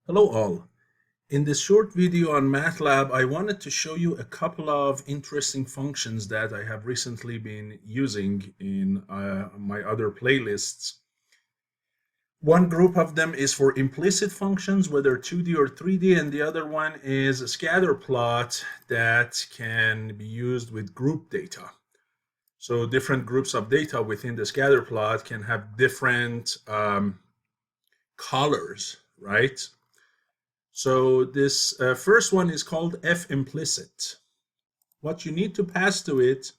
Hello all. In this short video on MATLAB, I wanted to show you a couple of interesting functions that I have recently been using in my other playlists. One group of them is for implicit functions, whether 2D or 3D, and the other one is a scatter plot that can be used with group data. So different groups of data within the scatter plot can have different colors, right? So this first one is called f implicit. What you need to pass to it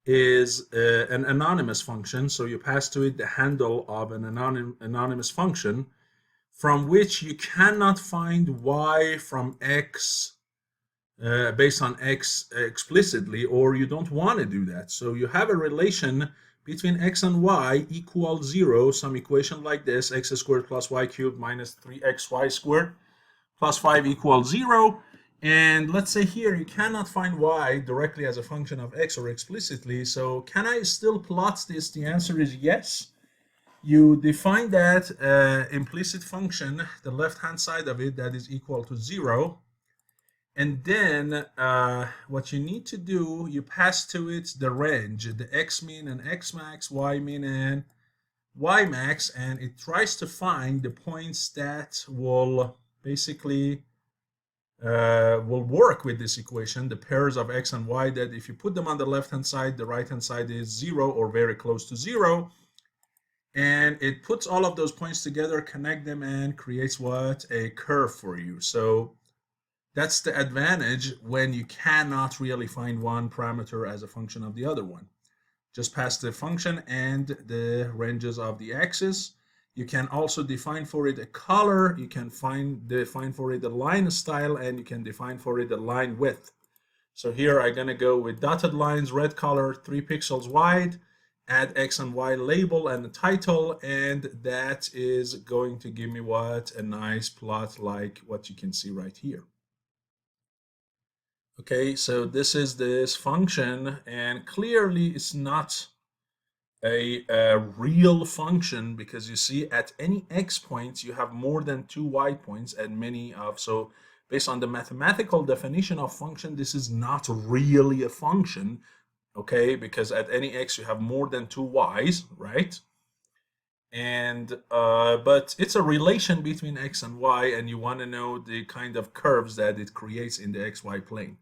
is an anonymous function. So you pass to it the handle of an anonymous function from which you cannot find y from x based on x explicitly, or you don't want to do that. So you have a relation between x and y equals 0, some equation like this, x squared plus y cubed minus 3xy squared plus 5 equals 0. And let's say here you cannot find y directly as a function of x or explicitly. So can I still plot this? The answer is yes. You define that implicit function, the left-hand side of it, that is equal to 0. And then what you need to do, you pass to it the range, the x min and x max, y min and y max, and it tries to find the points that will basically will work with this equation, the pairs of x and y, that if you put them on the left hand side, the right hand side is 0 or very close to 0, and it puts all of those points together, connect them, and creates what? A curve for you. So that's the advantage when you cannot really find one parameter as a function of the other one. Just pass the function and the ranges of the axis. You can also define for it a color, you can define for it a line style, and you can define for it a line width. So here I'm going to go with dotted lines, red color, 3 pixels wide, add x and y label and the title, and that is going to give me what? A nice plot like what you can see right here. Okay, so this is this function, and clearly it's not a real function, because you see at any x points you have more than 2 y points, and many of, so based on the mathematical definition of function, this is not really a function, okay, because at any x you have more than 2 y's, right? And but it's a relation between x and y, and you want to know the kind of curves that it creates in the xy plane.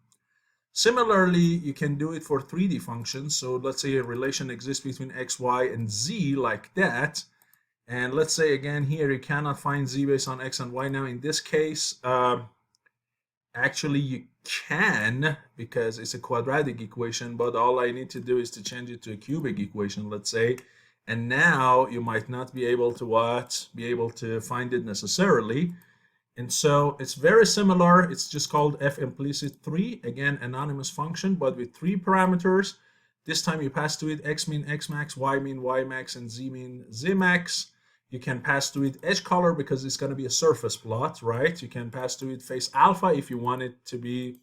Similarly, you can do it for 3D functions. So let's say a relation exists between x, y, and z like that. And let's say again here you cannot find z based on x and y. Now in this case, actually you can, because it's a quadratic equation, but all I need to do is to change it to a cubic equation, let's say. And now you might not be able to find it necessarily. And so it's very similar. It's just called f implicit 3. Again, anonymous function, but with 3 parameters. This time you pass to it x min, x max, y min, y max, and z min, z max. You can pass to it edge color because it's going to be a surface plot, right? You can pass to it face alpha if you want it to be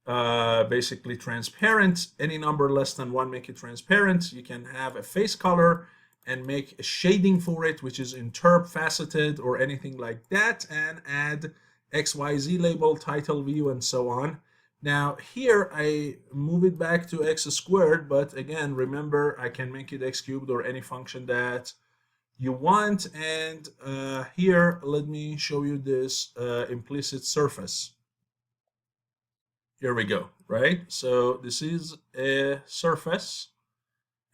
basically transparent. Any number less than 1 make it transparent. You can have a face color and make a shading for it, which is interp, faceted, or anything like that, and add XYZ label, title, view, and so on. Now here I move it back to x squared, but again, remember I can make it x cubed or any function that you want. And here, let me show you this implicit surface. Here we go, right? So this is a surface.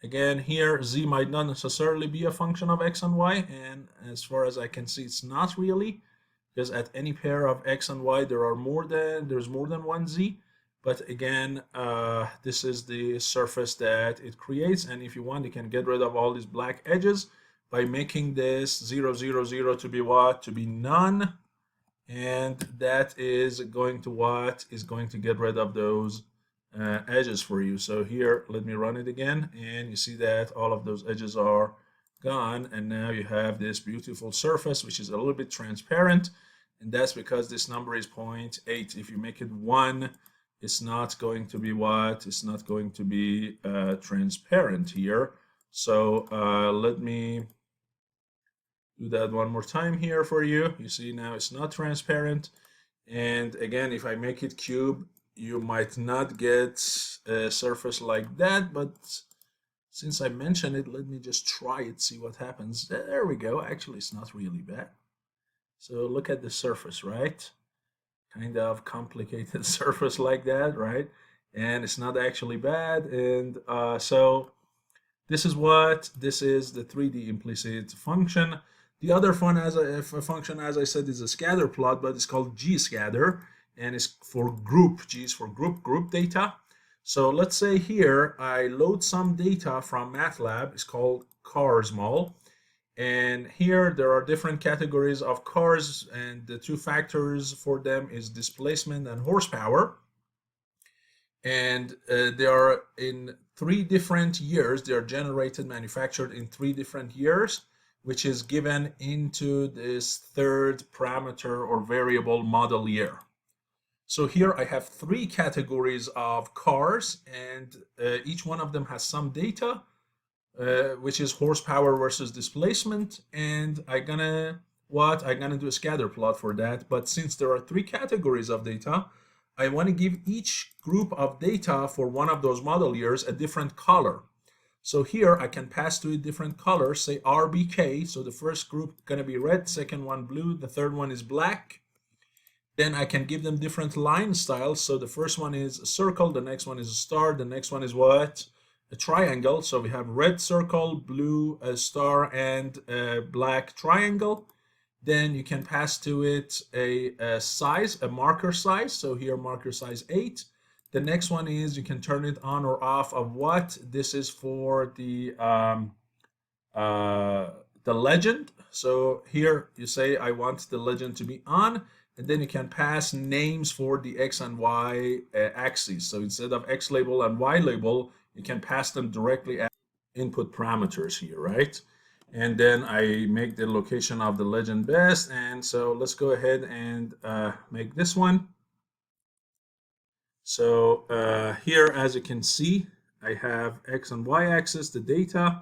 Again, here z might not necessarily be a function of x and y, and as far as I can see, it's not really, because at any pair of x and y there's more than one z. But again, this is the surface that it creates, and if you want, you can get rid of all these black edges by making this 0, 0, 0 to be what? To be none, and that is going to what? Is going to get rid of those edges for you. So here, let me run it again, and you see that all of those edges are gone, and now you have this beautiful surface which is a little bit transparent, and that's because this number is 0.8. If you make it 1, it's not going to be what? It's not going to be transparent here. So let me do that one more time here for you. You see now it's not transparent. And again, if I make it cube, you might not get a surface like that, but since I mentioned it, let me just try it, see what happens. There we go. Actually, it's not really bad. So look at the surface, right? Kind of complicated surface like that, right? And it's not actually bad. And so this is the 3D implicit function. The other function, as I said, is a scatter plot, but it's called gscatter, and it's for group. G is for group data. So let's say here I load some data from MATLAB. It's called cars mall. And here there are different categories of cars, and the two factors for them is displacement and horsepower. And they are in 3 different years. They are generated, manufactured in 3 different years, which is given into this third parameter or variable model year. So here I have 3 categories of cars, and each one of them has some data, which is horsepower versus displacement. And I'm gonna do a scatter plot for that. But since there are 3 categories of data, I want to give each group of data for one of those model years a different color. So here I can pass to it different colors, say RBK. So the first group gonna be red, second one blue, the third one is black. Then I can give them different line styles. So the first one is a circle, the next one is a star, the next one is what? A triangle. So we have red circle, blue star, and black triangle. Then you can pass to it a size, a marker size. So here marker size 8. The next one is you can turn it on or off of what? This is for the legend. So here you say I want the legend to be on, and then you can pass names for the X and Y axes. So instead of X label and Y label, you can pass them directly as input parameters here, right? And then I make the location of the legend best. And so let's go ahead and make this one. So here, as you can see, I have X and Y axis, the data.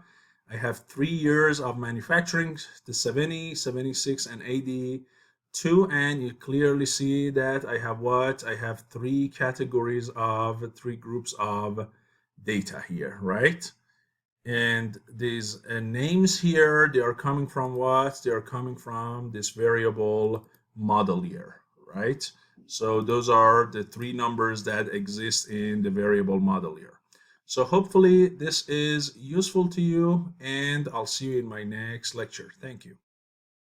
I have 3 years of manufacturing, the 70, 76, and 82. And you clearly see that I have what? I have 3 categories of 3 groups of data here, right? And these names here, they are coming from what? They are coming from this variable model year, right? So those are the 3 numbers that exist in the variable model year. So hopefully this is useful to you, and I'll see you in my next lecture. Thank you.